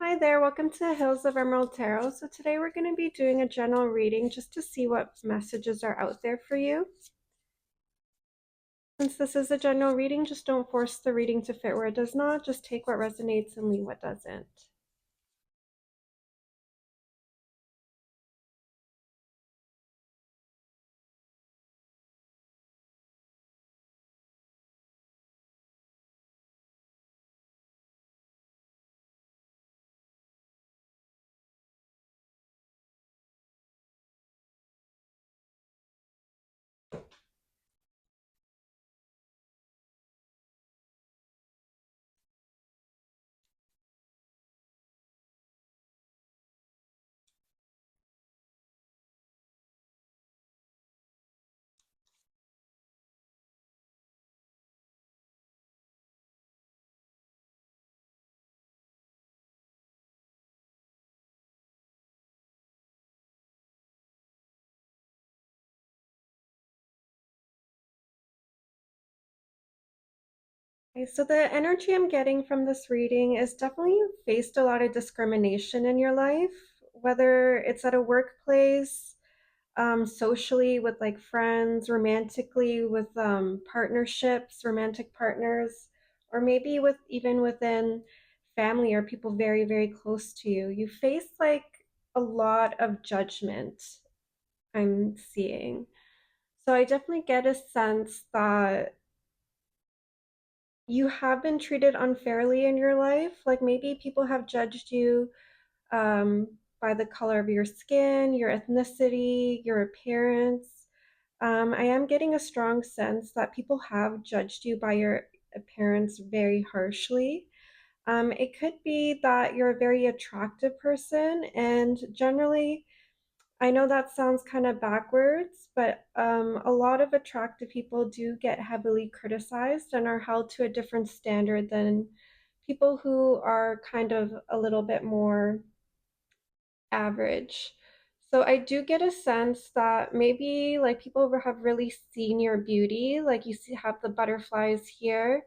Hi there, welcome to Hills of Emerald Tarot. So today we're going to be doing a general reading just to see what messages are out there for you. Since this is a general reading, just don't force the reading to fit where it does not. Just take what resonates and leave what doesn't. Okay, so the energy I'm getting from this reading is definitely you've faced a lot of discrimination in your life, whether it's at a workplace, socially with like friends, romantically with partnerships, romantic partners, or maybe with even within family or people very, very close to you. You face like a lot of judgment, I'm seeing. So I definitely get a sense that you have been treated unfairly in your life. Like maybe people have judged you by the color of your skin, your ethnicity, your appearance. I am getting a strong sense that people have judged you by your appearance very harshly. It could be that you're a very attractive person, and generally, I know that sounds kind of backwards, but a lot of attractive people do get heavily criticized and are held to a different standard than people who are kind of a little bit more average. So I do get a sense that maybe like people have really seen your beauty, like you see have the butterflies here,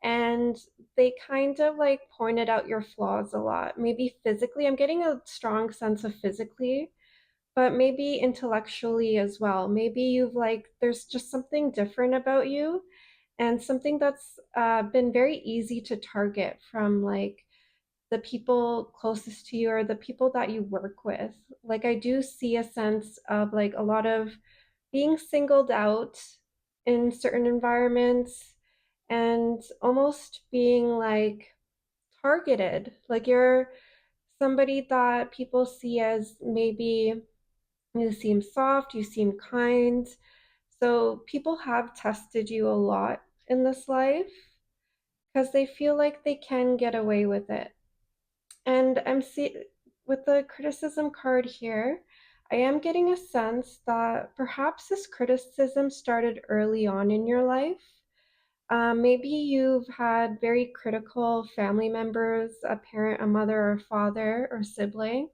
and they kind of like pointed out your flaws a lot. Maybe physically, I'm getting a strong sense of physically, but maybe intellectually as well. Maybe you've like there's just something different about you and something that's been very easy to target from like the people closest to you or the people that you work with. Like I do see a sense of like a lot of being singled out in certain environments and almost being like targeted. Like you're somebody that people see as maybe you seem soft, you seem kind. So people have tested you a lot in this life because they feel like they can get away with it. And I'm see with the criticism card here, I am getting a sense that perhaps this criticism started early on in your life. Maybe you've had very critical family members, a parent, a mother, or father, or sibling.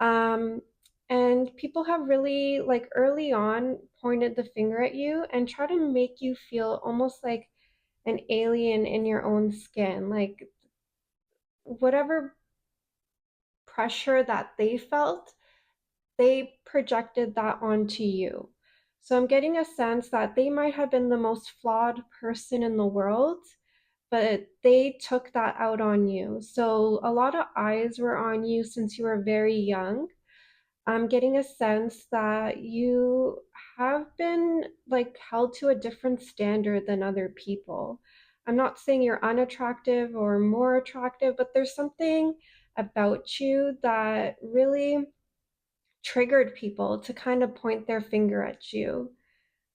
Um, and people have really, like early on, pointed the finger at you and try to make you feel almost like an alien in your own skin. Like whatever pressure that they felt, they projected that onto you. So I'm getting a sense that they might have been the most flawed person in the world, but they took that out on you. So a lot of eyes were on you since you were very young. I'm getting a sense that you have been like held to a different standard than other people. I'm not saying you're unattractive or more attractive, but there's something about you that really triggered people to kind of point their finger at you.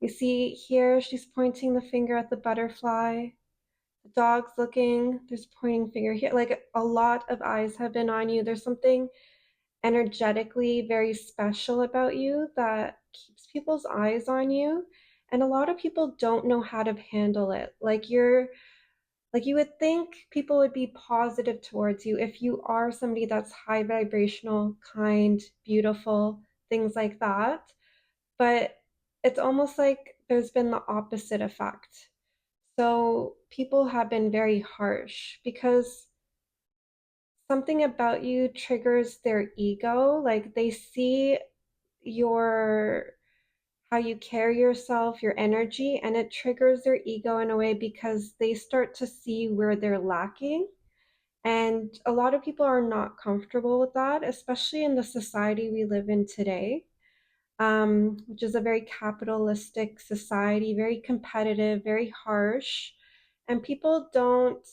You see here, she's pointing the finger at the butterfly. The dog's looking, there's pointing finger here. Like a lot of eyes have been on you. There's something energetically very special about you that keeps people's eyes on you. And a lot of people don't know how to handle it. Like you would think people would be positive towards you if you are somebody that's high vibrational, kind, beautiful, things like that. But it's almost like there's been the opposite effect. So people have been very harsh because something about you triggers their ego. Like they see your how you carry yourself, your energy, and it triggers their ego in a way because they start to see where they're lacking. And a lot of people are not comfortable with that, especially in the society we live in today, which is a very capitalistic society, very competitive, very harsh. And people don't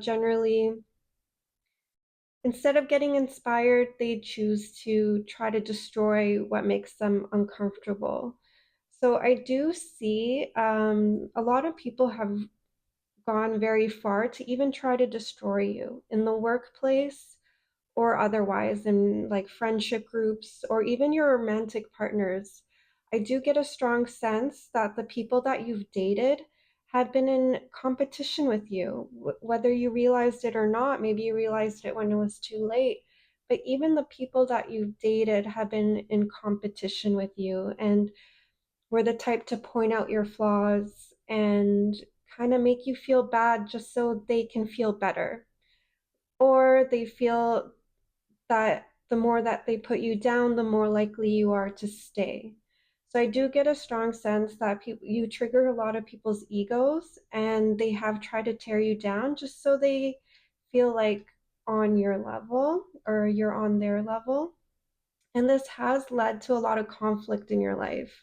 generally, instead of getting inspired, they choose to try to destroy what makes them uncomfortable. So I do see a lot of people have gone very far to even try to destroy you in the workplace or otherwise in like friendship groups or even your romantic partners. I do get a strong sense that the people that you've dated had been in competition with you, whether you realized it or not. Maybe you realized it when it was too late. But even the people that you've dated have been in competition with you and were the type to point out your flaws and kind of make you feel bad just so they can feel better. Or they feel that the more that they put you down, the more likely you are to stay. So I do get a strong sense that you trigger a lot of people's egos and they have tried to tear you down just so they feel like on your level or you're on their level. And this has led to a lot of conflict in your life.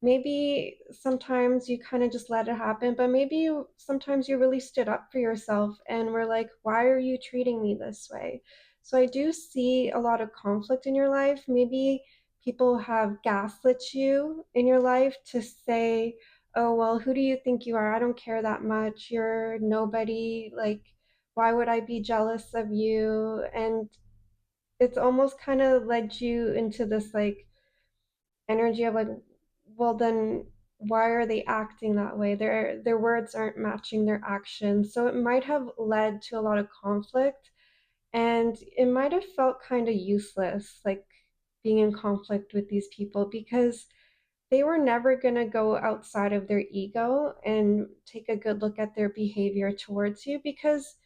Maybe sometimes you kind of just let it happen, but maybe sometimes you really stood up for yourself and were like, why are you treating me this way? So I do see a lot of conflict in your life. Maybe people have gaslit you in your life to say, oh, well, who do you think you are? I don't care that much. You're nobody. Like, why would I be jealous of you? And it's almost kind of led you into this like energy of like, well then why are they acting that way? Their words aren't matching their actions. So it might have led to a lot of conflict and it might have felt kind of useless, like being in conflict with these people because they were never going to go outside of their ego and take a good look at their behavior towards you because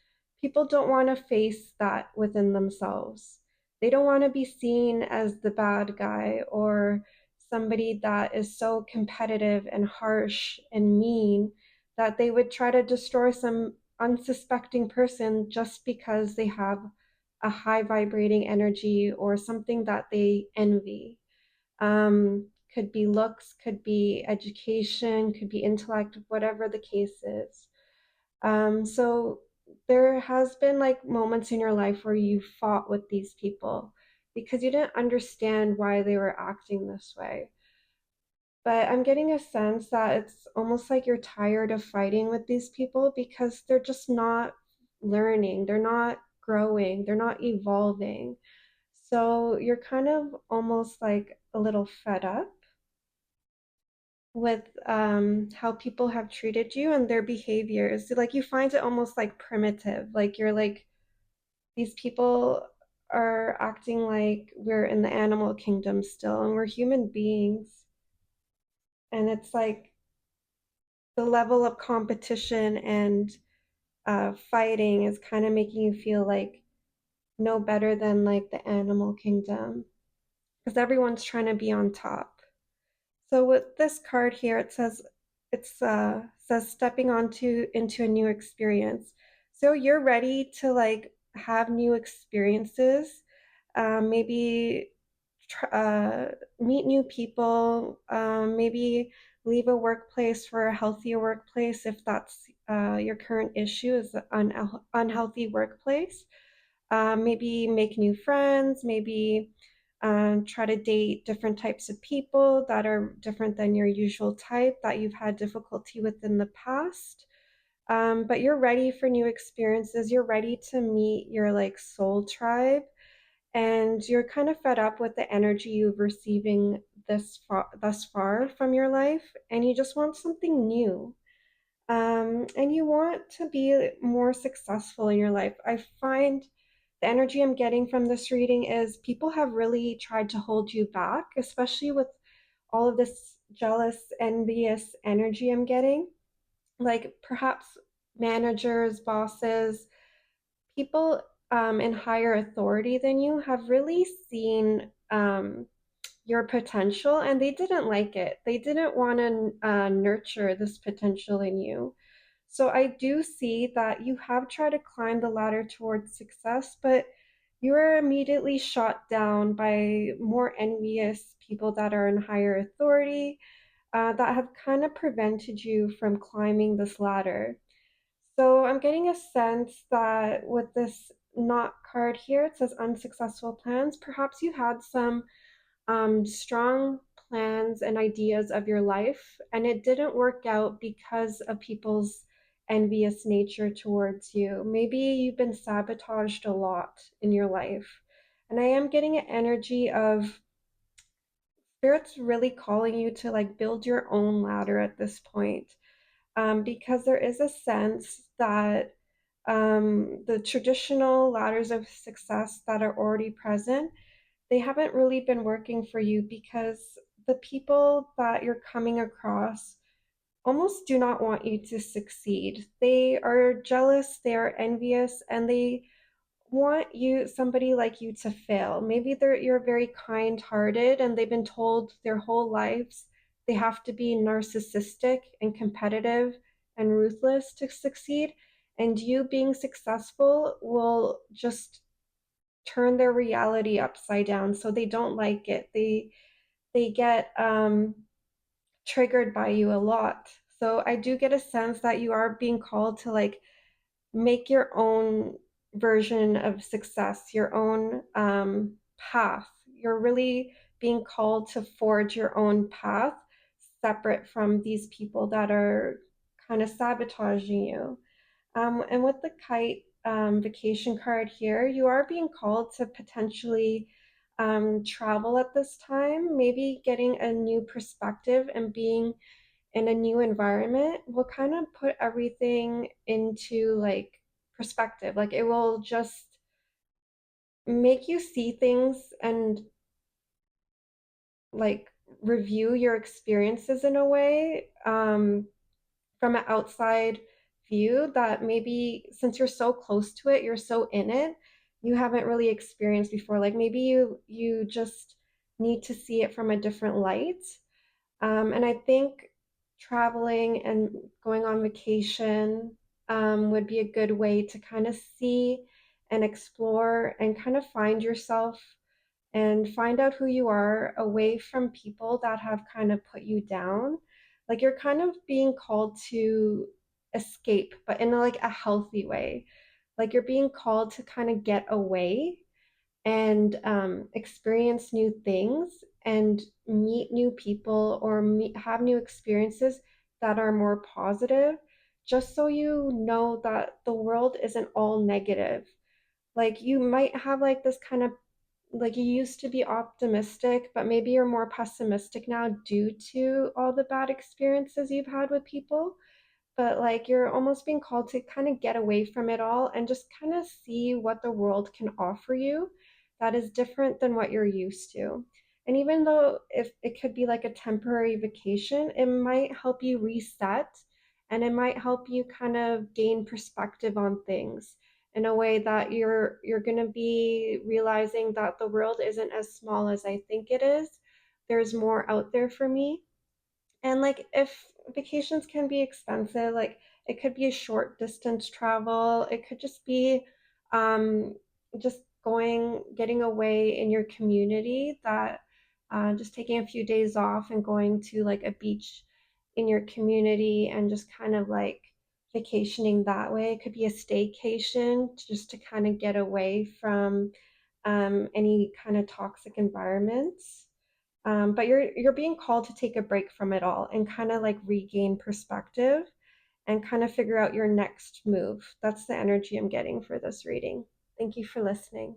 people don't want to face that within themselves. They don't want to be seen as the bad guy or somebody that is so competitive and harsh and mean that they would try to destroy some unsuspecting person just because they have a high vibrating energy or something that they envy. Could be looks, could be education, could be intellect, whatever the case is. So there has been like moments in your life where you fought with these people because you didn't understand why they were acting this way. But I'm getting a sense that it's almost like you're tired of fighting with these people because they're just not learning, they're not growing, they're not evolving. So you're kind of almost like a little fed up with how people have treated you and their behaviors. Like you find it almost like primitive. Like you're like, these people are acting like we're in the animal kingdom still and we're human beings. And it's like the level of competition and fighting is kind of making you feel like no better than like the animal kingdom because everyone's trying to be on top. So with this card here, it says stepping onto into a new experience. So you're ready to like have new experiences, maybe meet new people, maybe leave a workplace for a healthier workplace if that's your current issue is an unhealthy workplace. Maybe make new friends, maybe try to date different types of people that are different than your usual type that you've had difficulty with in the past. But you're ready for new experiences. You're ready to meet your like soul tribe, and you're kind of fed up with the energy you've receiving thus far from your life, and you just want something new. And you want to be more successful in your life. I find the energy I'm getting from this reading is people have really tried to hold you back, especially with all of this jealous, envious energy I'm getting. Like perhaps managers, bosses, people in higher authority than you have really seen your potential, and they didn't like it. They didn't want to nurture this potential in you. So I do see that you have tried to climb the ladder towards success, but you are immediately shot down by more envious people that are in higher authority, that have kind of prevented you from climbing this ladder. So I'm getting a sense that with this not card here, it says unsuccessful plans. Perhaps you had some strong plans and ideas of your life, and it didn't work out because of people's envious nature towards you. Maybe you've been sabotaged a lot in your life. And I am getting an energy of Spirit's really calling you to like build your own ladder at this point, because there is a sense that the traditional ladders of success that are already present, they haven't really been working for you because the people that you're coming across almost do not want you to succeed. They are jealous, they are envious, and they want somebody like you to fail. Maybe you're very kind-hearted and they've been told their whole lives they have to be narcissistic and competitive and ruthless to succeed. And you being successful will just turn their reality upside down. So they don't like it. They get triggered by you a lot. So I do get a sense that you are being called to like make your own version of success, your own path. You're really being called to forge your own path separate from these people that are kind of sabotaging you. And with the kite vacation card here, you are being called to potentially travel at this time, maybe getting a new perspective and being in a new environment will kind of put everything into like perspective. Like it will just make you see things and like review your experiences in a way, from an outside view that maybe since you're so close to it, you're so in it, you haven't really experienced before. Like maybe you just need to see it from a different light. And I think traveling and going on vacation would be a good way to kind of see and explore and kind of find yourself and find out who you are away from people that have kind of put you down. Like you're kind of being called to escape, but in like a healthy way. Like you're being called to kind of get away and experience new things and meet new people or have new experiences that are more positive, just so you know that the world isn't all negative. Like you might have like this kind of like you used to be optimistic, but maybe you're more pessimistic now due to all the bad experiences you've had with people, but like you're almost being called to kind of get away from it all and just kind of see what the world can offer you that is different than what you're used to. And even though if it could be like a temporary vacation, it might help you reset and it might help you kind of gain perspective on things in a way that you're going to be realizing that the world isn't as small as I think it is. There's more out there for me. And like if vacations can be expensive, like it could be a short distance travel, it could just be um just getting away in your community, that just taking a few days off and going to like a beach in your community and just kind of like vacationing that way. It could be a staycation just to kind of get away from any kind of toxic environments. But you're being called to take a break from it all and kind of like regain perspective and kind of figure out your next move. That's the energy I'm getting for this reading. Thank you for listening.